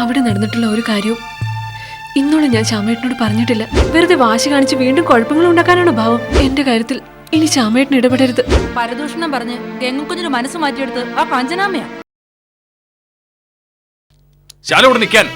അവിടെ നടന്നിട്ടുള്ള ഒരു കാര്യവും ഇന്നോളം ഞാൻ ശ്യാമേട്ടനോട് പറഞ്ഞിട്ടില്ല. വെറുതെ വാശി കാണിച്ച് വീണ്ടും കുഴപ്പങ്ങൾ ഉണ്ടാക്കാനാണോ ഭാവം? എന്റെ കാര്യത്തിൽ ഇനി ശ്യാമേട്ടൻ ഇടപെടരുത്. പരദൂഷണം പറഞ്ഞ് ഗംഗക്കുഞ്ഞിന് മനസ്സ് മാറ്റിയെടുത്ത് ആ കാഞ്ചനാമയാ. ശാലോട് നിൽക്കാൻ.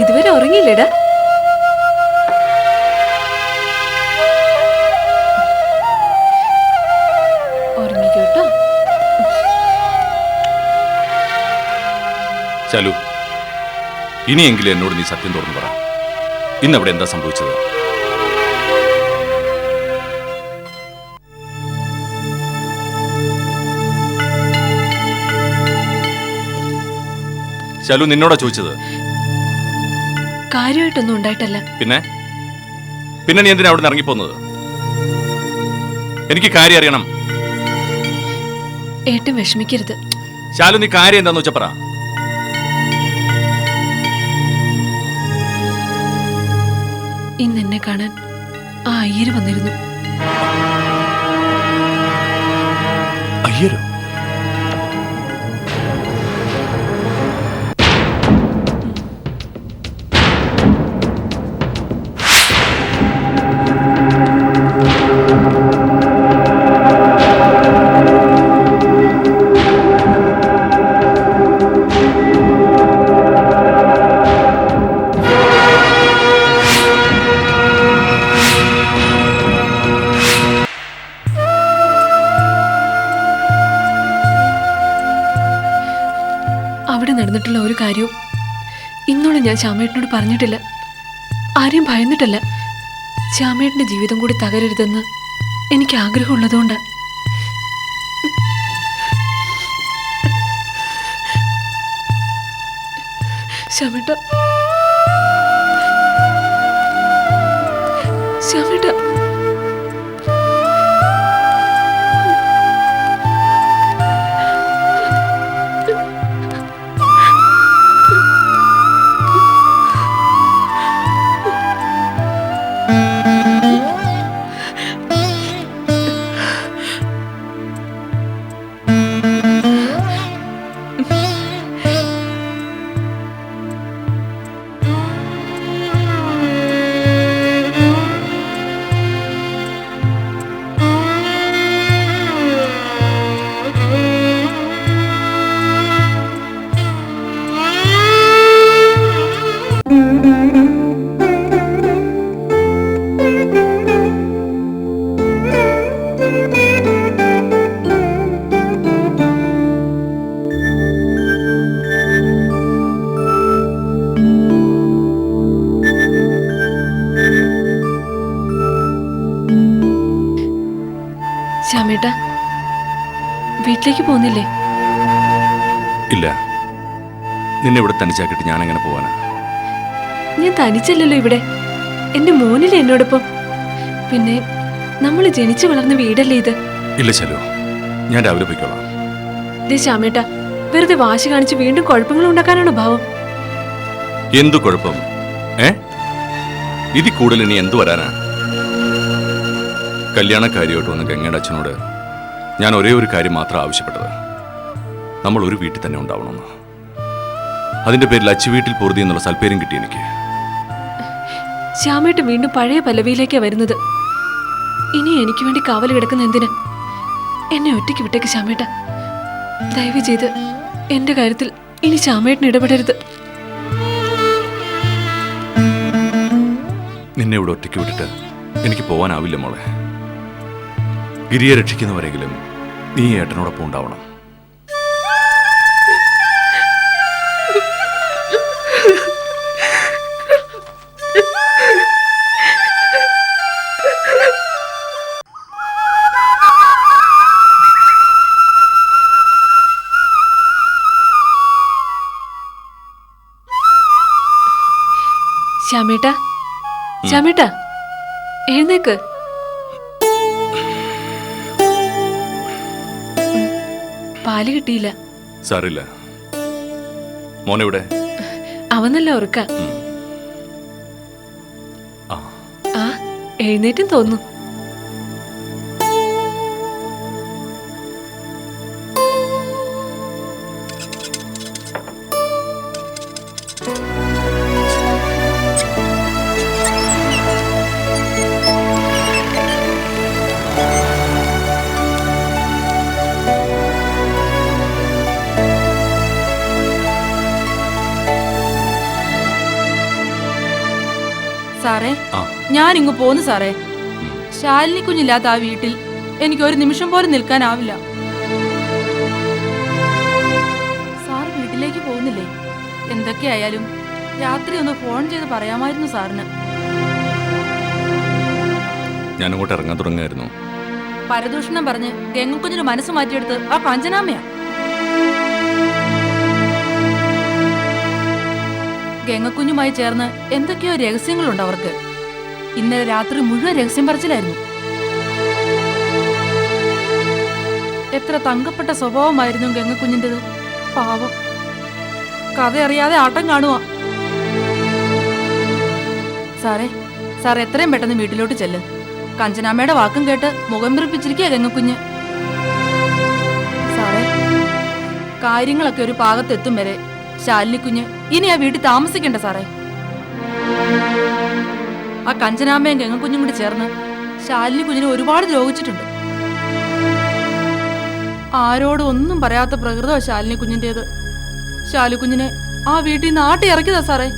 ഇതുവരെ ഉറങ്ങിയില്ലേടാ? ഉറങ്ങിക്കോട്ടോ. ശാലു, ഇനിയെങ്കിലും എന്നോട് നീ സത്യം തുറന്നു പറ. ഇന്നവിടെ എന്താ സംഭവിച്ചത്? ശാലു, നിന്നോടാ ചോദിച്ചത്. കാര്യമായിട്ടൊന്നും ഉണ്ടായിട്ടല്ല. പിന്നെ നീ എന്തിനാ അവിടെ നിന്ന് ഇറങ്ങിപ്പോന്നത്? എനിക്ക് കാര്യം അറിയണം. ഏട്ടൻ വിഷമിക്കരുത്. ശാലു, നീ കാര്യം എന്താന്ന് വെച്ചാ പറ. ഇന്ന് എന്നെ കാണാൻ ആ അയ്യര് വന്നിരുന്നു. അയ്യരോ? അവിടെ നടന്നിട്ടുള്ള ഒരു കാര്യവും ഇന്നോളം ഞാൻ ശ്യാമേട്ടനോട് പറഞ്ഞിട്ടില്ല. ആരെയും ഭയന്നിട്ടല്ല. ശ്യാമേട്ടന്റെ ജീവിതം കൂടി തകരരുതെന്ന് എനിക്ക് ആഗ്രഹമുള്ളതുകൊണ്ടാ. ശ്യാമേട്ട, ശ്യാമേട്ട, ശ്യാമേട്ട, വീട്ടിലേക്ക് പോകുന്നില്ലേ? ഇല്ല. നിന്നെ ഇവിടെ തനിച്ചാക്കിട്ട് ഞാൻ എങ്ങനെ പോവാനാ? ഞാൻ തനിച്ചല്ലല്ലോ ഇവിടെ. എന്റെ മോനില്ലേ എന്നോടൊപ്പം. പിന്നെ നമ്മൾ ജനിച്ചു വളർന്ന വീടല്ലേ ഇത്. ഇല്ല ശാലു, ഞാൻ രാവിലെ പോയിക്കോളാം. ശ്യാമേട്ട, വെറുതെ വാശി കാണിച്ച് വീണ്ടും കുഴപ്പങ്ങൾ ഉണ്ടാക്കാനാണോ ഭാവം? എന്തു കുഴപ്പം? ഇതിൽ കൂടുതൽ ഇനി എന്തു വരാനാ? കല്യാണക്കാരിയോട്ട് വന്ന ഗംഗയുടെ അച്ഛനോട് ഞാൻ ഒരേ ഒരു കാര്യം മാത്രം ആവശ്യപ്പെട്ടത്. നമ്മൾ ഒരു വീട്ടിൽ തന്നെ ഉണ്ടാവണമെന്ന്. അതിന്റെ പേരിൽ അച്ചു വീട്ടിൽ പൊറുതി എന്നുള്ള സൽപ്പേരും കിട്ടി എനിക്ക്. ശ്യാമേട്ട വീണ്ടും പഴയ പല്ലവിയിലേക്കാ വരുന്നത്. ഇനി എനിക്ക് വേണ്ടി കാവൽ കിടക്കുന്ന എന്തിന്? എന്നെ ഒറ്റയ്ക്ക് വിട്ടേക്ക് ശ്യാമേട്ട. ദയവ് ചെയ്ത് എന്റെ കാര്യത്തിൽ ഇനി ശ്യാമേട്ടന് ഇടപെടരുത്. നിന്നെ ഇവിടെ ഒറ്റയ്ക്ക് വിട്ടിട്ട് എനിക്ക് പോവാനാവില്ല മോളെ. ഗിരിയെ രക്ഷിക്കുന്നവരെങ്കിലും നീ ഏട്ടനോടൊപ്പം ഉണ്ടാവണം. ശ്യാമേട്ട, ശ്യാമേട്ട, എഴുന്നേക്ക്. പാല് കിട്ടിയില്ല. സാറില്ല. മോനെവിടെ? അവനല്ല ഉറക്ക. ആ, എഴുന്നേറ്റും തോന്നുന്നു. സാറേ, ആ. ഞാൻ ഇങ്ങ് പോന്നു സാറേ. ശാലിനി കുഞ്ഞില്ലാത്ത ആ വീട്ടിൽ എനിക്ക് ഒരു നിമിഷം പോലും നിൽക്കാനാവില്ല. സാർ വീട്ടിലേക്ക് പോകുന്നില്ലേ? എന്തൊക്കെയായാലും രാത്രി ഒന്ന് ഫോൺ ചെയ്ത് പറയാമായിരുന്നു സാറിന്. ഞാൻ അങ്ങോട്ട് ഇറങ്ങാൻ തുടങ്ങായിരുന്നു. പരദൂഷണം പറഞ്ഞ് ഗംഗക്കുഞ്ഞിന് മനസ്സ് മാറ്റിയെടുത്ത് ആ കാഞ്ചനാമയാ. ഗംഗക്കുഞ്ഞുമായി ചേർന്ന് എന്തൊക്കെയോ രഹസ്യങ്ങളുണ്ട് അവർക്ക്. ഇന്നലെ രാത്രി മുഴുവൻ രഹസ്യം പറച്ചിലായിരുന്നു. എത്ര തങ്കപ്പെട്ട സ്വഭാവമായിരുന്നു ഗംഗക്കുഞ്ഞിൻ്റെത്. പാവം, കഥ അറിയാതെ ആട്ടം കാണുക. സാർ എത്രയും പെട്ടെന്ന് വീട്ടിലോട്ട് ചെല്ല്. കഞ്ചനാമ്മയുടെ വാക്കും കേട്ട് മുഖം പിറപ്പിച്ചിരിക്കുക ഗംഗക്കുഞ്ഞ്. സാറേ, കാര്യങ്ങളൊക്കെ ഒരു പാകത്തെത്തും വരെ ശാലിനി കുഞ്ഞ് ഇനി ആ വീട്ടിൽ താമസിക്കണ്ട സാറേ. ആ കഞ്ചനാമ്മയും ഗംഗക്കുഞ്ഞും കൂടി ചേർന്ന് ശാലിനി കുഞ്ഞിനെ ഒരുപാട് ദ്രോഹിച്ചിട്ടുണ്ട്. ആരോടും ഒന്നും പറയാത്ത പ്രകൃതമാണ് ശാലിനി കുഞ്ഞിൻ്റെത്. ശാലു കുഞ്ഞിനെ ആ വീട്ടിൽ നിന്ന് ആട്ടി ഇറക്കിയതാ സാറേ.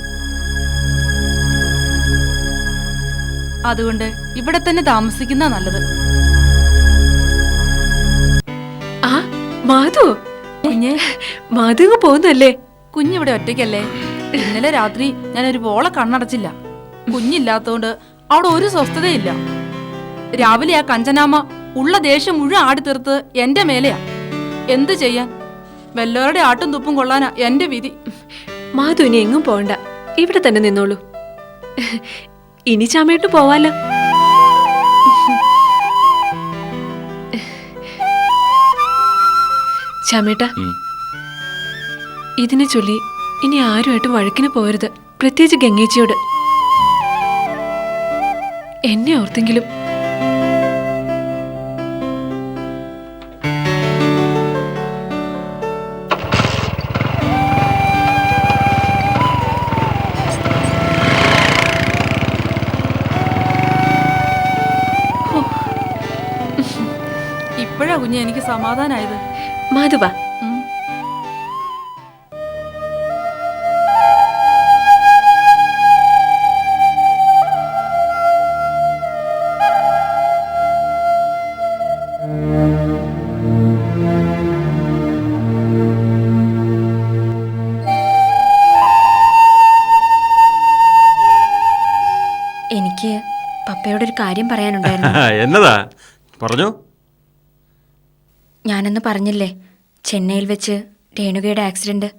അതുകൊണ്ട് ഇവിടെ തന്നെ താമസിക്കുന്ന നല്ലത്. ആ മാധു, കുഞ്ഞെ, മാധു പോകുന്നല്ലേ? കുഞ്ഞിവിടെ ഒറ്റയ്ക്കല്ലേ? ഇന്നലെ രാത്രി ഞാനൊരു പോളെ കണ്ണടച്ചില്ല. കുഞ്ഞില്ലാത്തോണ്ട് അവിടെ ഒരു സ്വസ്ഥതയില്ല. രാവിലെ ആ കഞ്ചനാമ്മ ഉള്ള ദേഷ്യം മുഴുവൻ ആടിത്തീർത്ത് എന്റെ മേലെയാ. എന്ത് ചെയ്യാൻ? വല്ലവരുടെ ആട്ടും തുപ്പും കൊള്ളാനാ എന്റെ വിധി. മാധു ഇനി എങ്ങും പോകണ്ട, ഇവിടെ തന്നെ നിന്നോളൂ. ഇനി ചാമയിട്ട് പോവാലോ. ചാമേട്ട, ഇതിനെ ചൊല്ലി ഇനി ആരുമായിട്ടും വഴക്കിന് പോരുത്. പ്രത്യേകിച്ച് ഗംഗേച്ചിയോട്. എന്നെ ഓർത്തെങ്കിലും. ഇപ്പോഴാ കുഞ്ഞെ എനിക്ക് സമാധാനായത്. മാധുവ, എനിക്ക് പപ്പയോടൊരു കാര്യം പറയാനുണ്ടായിരുന്നു. എന്നതാ? പറഞ്ഞു. ഞാനൊന്ന് പറഞ്ഞില്ലേ, ചെന്നൈയിൽ വെച്ച് രേണുകയുടെ ആക്സിഡന്റ്.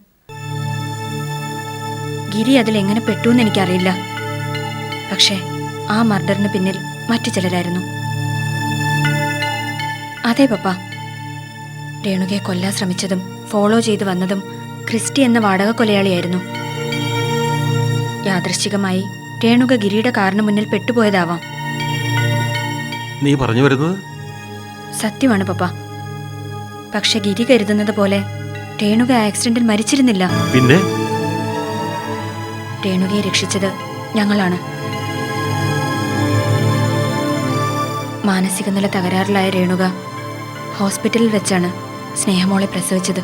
ഗിരി അതിലെങ്ങനെ പെട്ടുവെന്ന് എനിക്കറിയില്ല. പക്ഷേ ആ മർഡറിന് പിന്നിൽ മറ്റു ചിലരായിരുന്നു. അതെ പപ്പ, രേണുകയെ കൊല്ലാൻ ശ്രമിച്ചതും ഫോളോ ചെയ്തു വന്നതും ക്രിസ്റ്റി എന്ന വാടക കൊലയാളിയായിരുന്നു. യാദൃശ്ചികമായി രേണുക ഗിരിയുടെ കാറിന് മുന്നിൽ പെട്ടുപോയതാവാം. നീ പറഞ്ഞു വരുന്നത് സത്യമാണ് പപ്പ. പക്ഷെ ഗിരി കരുതുന്നത് പോലെ രേണുക ആക്സിഡന്റിൽ മരിച്ചിരുന്നില്ല. പിന്നെ രേണുകയെ രക്ഷിച്ചത് ഞങ്ങളാണ്. മാനസിക നില തകരാറിലായ രേണുക ഹോസ്പിറ്റലിൽ വെച്ചാണ് സ്നേഹമോളെ പ്രസവിച്ചത്.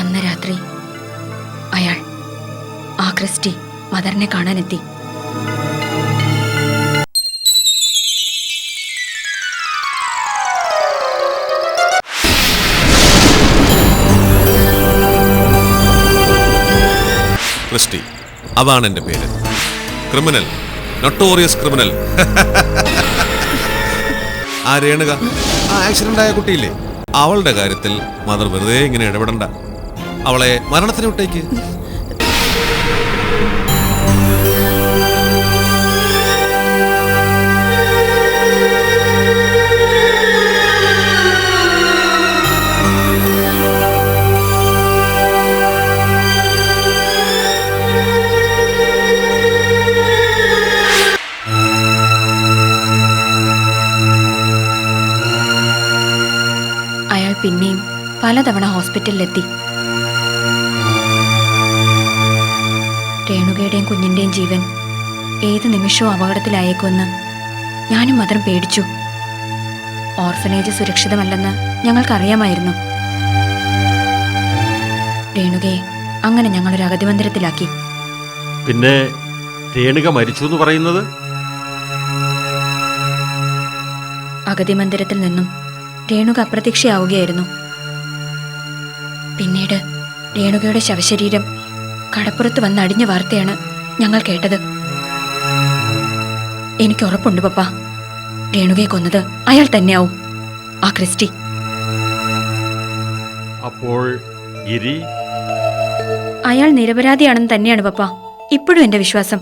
അന്ന് രാത്രി അയാൾ, ആ ക്രിസ്റ്റി, മദറിനെ കാണാനെത്തി. ക്രിസ്റ്റി, അതാണ് എൻ്റെ പേര്. Criminal, notorious criminal. ആ രേണുക, ആ ആക്സിഡന്റ് ആയ കുട്ടിയില്ലേ, അവളുടെ കാര്യത്തിൽ മദർ വെറുതെ ഇങ്ങനെ ഇടപെടണ്ട. അവളെ മരണത്തിന് വിട്ടേക്ക്. അയാൾ പിന്നെയും പലതവണ ഹോസ്പിറ്റലിലെത്തി. രേണുകയുടെയും കുഞ്ഞിന്റെയും ജീവൻ ഏത് നിമിഷവും അപകടത്തിലായേക്കുമെന്ന് ഞാനും മദറും പേടിച്ചു. ഓർഫനേജ് സുരക്ഷിതമല്ലെന്ന് ഞങ്ങൾക്കറിയാമായിരുന്നു. രേണുകയെ അങ്ങനെ ഞങ്ങളൊരു അഗതിമന്ദിരത്തിലാക്കി. പിന്നെ രേണുക മരിച്ചു എന്ന് പറയുന്നത്? അഗതി മന്ദിരത്തിൽ നിന്നും രേണുക അപ്രത്യക്ഷയാവുകയായിരുന്നു. പിന്നീട് രേണുകയുടെ ശവശരീരം കടപ്പുറത്ത് വന്ന് അടിഞ്ഞ വാർത്തയാണ് ഞങ്ങൾ കേട്ടത്. എനിക്ക് ഉറപ്പുണ്ട് പപ്പ, രേണുകയെ കൊന്നത് അയാൾ തന്നെയാവും, ആ ക്രിസ്റ്റി. അപ്പോൾ ഗിരി അയാൾ നിരപരാധിയാണെന്ന് തന്നെയാണ് പപ്പ ഇപ്പോഴും എന്റെ വിശ്വാസം.